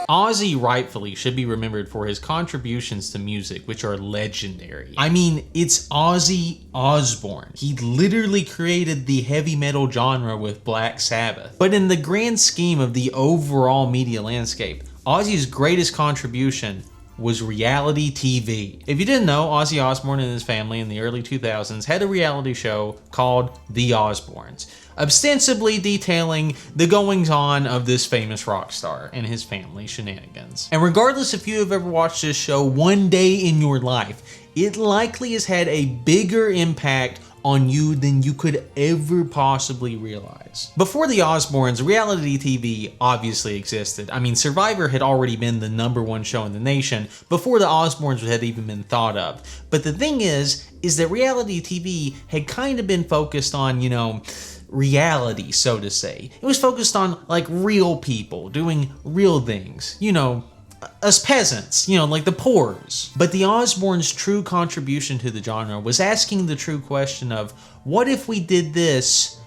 Ozzy rightfully should be remembered for his contributions to music, which are legendary. I mean, it's Ozzy Osbourne. He literally created the heavy metal genre with Black Sabbath. But in the grand scheme of the overall media landscape, Ozzy's greatest contribution was reality TV. If you didn't know, Ozzy Osbourne and his family in the early 2000s had a reality show called The Osbournes, ostensibly detailing the goings-on of this famous rock star and his family shenanigans. And regardless if you have ever watched this show one day in your life, it likely has had a bigger impact on you than you could ever possibly realize. Before the Osbournes, reality TV obviously existed. I mean, Survivor had already been the #1 show in the nation before the Osbournes had even been thought of. But the thing is that reality TV had kind of been focused on, you know, reality, so to say. It was focused on like real people doing real things, you know, us peasants, you know, like the poors. But the Osbournes' true contribution to the genre was asking the true question of, what if we did this,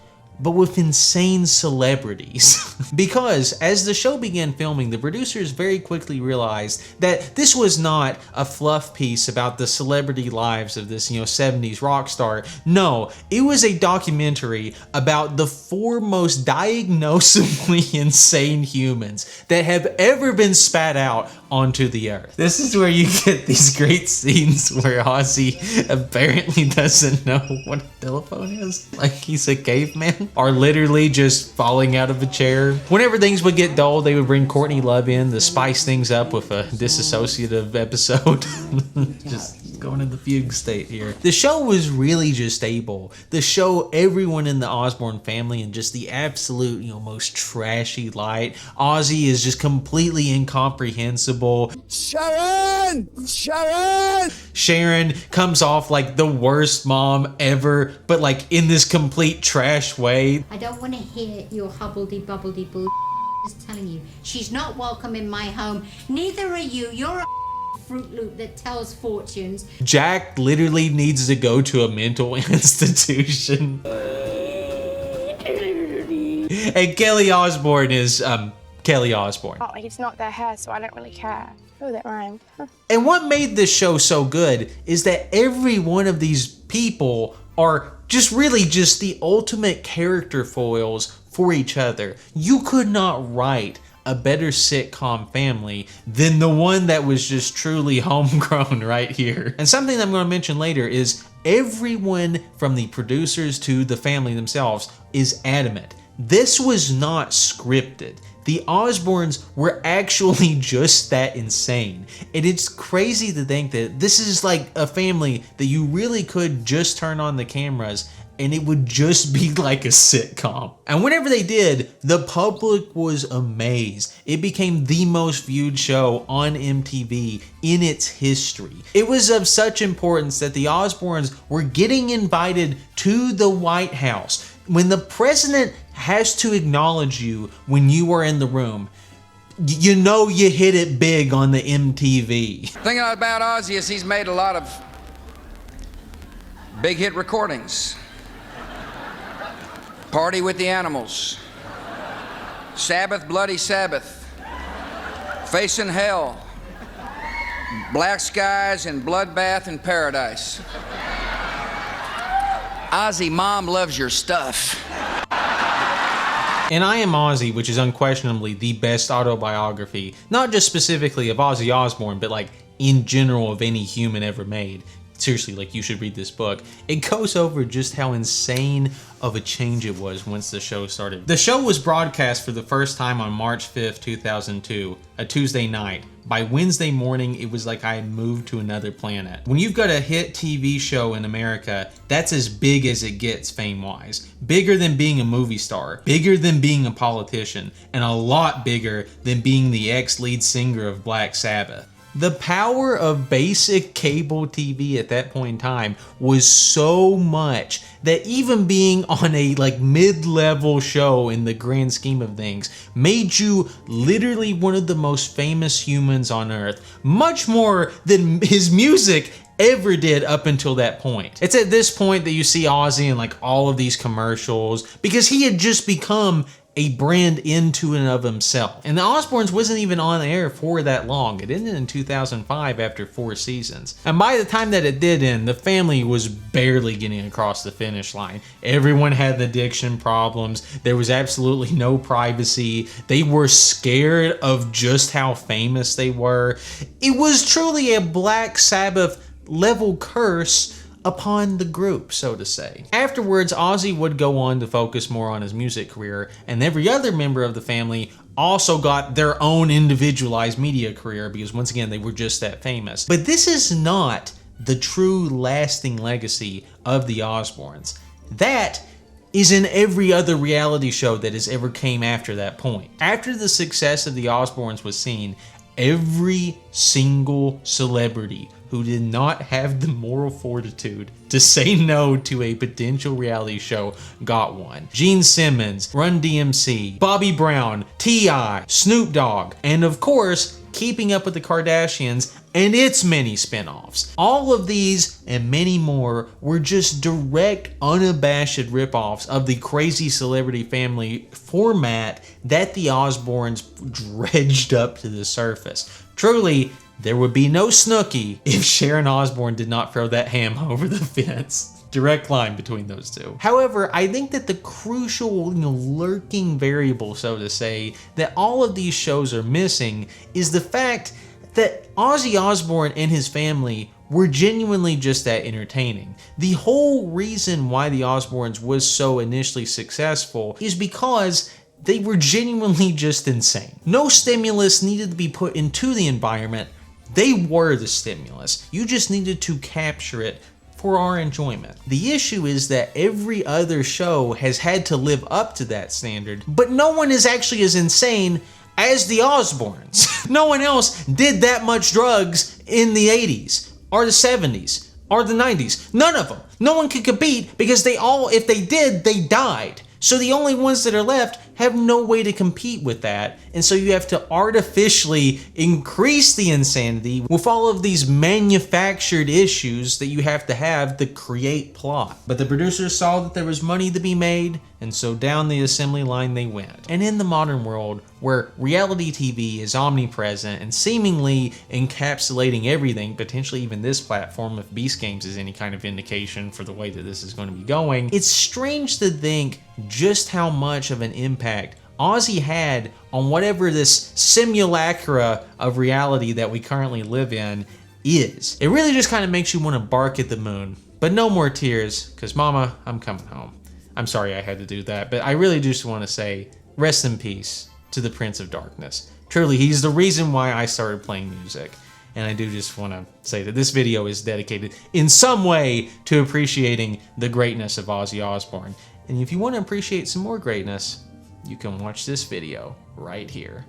but with insane celebrities? Because as the show began filming, the producers very quickly realized that this was not a fluff piece about the celebrity lives of this, you know, 70s rock star. No, it was a documentary about the 4 most diagnosably insane humans that have ever been spat out onto the earth. This is where you get these great scenes where Ozzy apparently doesn't know what a telephone is, like he's a caveman, are literally just falling out of a chair. Whenever things would get dull, they would bring Courtney Love in to spice things up with a disassociative episode. Just going in the fugue state here. The show was really just able to show everyone in the Osbourne family in just the absolute, you know, most trashy light. Ozzy is just completely incomprehensible. Sharon! Sharon! Sharon comes off like the worst mom ever, but like in this complete trash way. I don't want to hear your hubbledy-bubbledy bull. Just telling you, she's not welcome in my home. Neither are you. You're a Fruit Loop that tells fortunes. Jack literally needs to go to a mental institution. And Kelly Osbourne is Kelly Osbourne. Oh, it's not their hair, so I don't really care. Oh, that rhymed. And what made this show so good is that every one of these people are just really just the ultimate character foils for each other. You could not write a better sitcom family than the one that was just truly homegrown right here. And something I'm going to mention later is everyone from the producers to the family themselves is adamant. This was not scripted. The Osbournes were actually just that insane. And it's crazy to think that this is like a family that you really could just turn on the cameras and it would just be like a sitcom. And whenever they did, the public was amazed. It became the most viewed show on MTV in its history. It was of such importance that the Osbournes were getting invited to the White House. When the president has to acknowledge you when you are in the room, you know you hit it big on the MTV. The thing about Ozzy is he's made a lot of big hit recordings. Party with the Animals, Sabbath, Bloody Sabbath, Facing Hell, Black Skies, and Bloodbath in Paradise. Ozzy, Mom loves your stuff. And I Am Ozzy, which is unquestionably the best autobiography, not just specifically of Ozzy Osbourne, but like in general of any human ever made. Seriously, like, you should read this book. It goes over just how insane of a change it was once the show started. The show was broadcast for the first time on March 5th, 2002, a Tuesday night. By Wednesday morning, it was like I had moved to another planet. When you've got a hit TV show in America, that's as big as it gets fame-wise. Bigger than being a movie star, bigger than being a politician, and a lot bigger than being the ex-lead singer of Black Sabbath. The power of basic cable TV at that point in time was so much that even being on a like mid-level show in the grand scheme of things made you literally one of the most famous humans on earth, much more than his music ever did up until that point. It's at this point that you see Ozzy in like all of these commercials because he had just become a brand into and of himself. And the Osbournes wasn't even on air for that long. It ended in 2005 after 4 seasons. And by the time that it did end, the family was barely getting across the finish line. Everyone had addiction problems. There was absolutely no privacy. They were scared of just how famous they were. It was truly a Black Sabbath level curse upon the group, so to say. Afterwards, Ozzy would go on to focus more on his music career, and every other member of the family also got their own individualized media career because, once again, they were just that famous. But this is not the true lasting legacy of the Osbournes. That is in every other reality show that has ever came after that point. After the success of the Osbournes was seen, every single celebrity who did not have the moral fortitude to say no to a potential reality show got one. Gene Simmons, Run DMC, Bobby Brown, T.I., Snoop Dogg, and of course, Keeping Up with the Kardashians and its many spin-offs. All of these and many more were just direct, unabashed ripoffs of the crazy celebrity family format that the Osbournes dredged up to the surface. Truly, there would be no Snooki if Sharon Osbourne did not throw that ham over the fence. Direct line between those two. However, I think that the crucial, lurking variable, so to say, that all of these shows are missing is the fact that Ozzy Osbourne and his family were genuinely just that entertaining. The whole reason why the Osbournes was so initially successful is because they were genuinely just insane. No stimulus needed to be put into the environment. They were the stimulus. You just needed to capture it for our enjoyment. The issue is that every other show has had to live up to that standard, but no one is actually as insane as the Osbournes. No one else did that much drugs in the 80s, or the 70s, or the 90s. None of them. No one could compete because they all, if they did, they died. So the only ones that are left have no way to compete with that, and so you have to artificially increase the insanity with all of these manufactured issues that you have to create plot. But the producers saw that there was money to be made, and so down the assembly line they went. And in the modern world, where reality TV is omnipresent and seemingly encapsulating everything, potentially even this platform if Beast Games is any kind of indication for the way that this is going to be going, it's strange to think just how much of an impact Ozzy had on whatever this simulacra of reality that we currently live in is. It really just kind of makes you want to bark at the moon. But no more tears, because Mama, I'm coming home. I'm sorry I had to do that, but I really just want to say rest in peace to the Prince of Darkness. Truly, he's the reason why I started playing music. And I do just want to say that this video is dedicated in some way to appreciating the greatness of Ozzy Osbourne. And if you want to appreciate some more greatness, you can watch this video right here.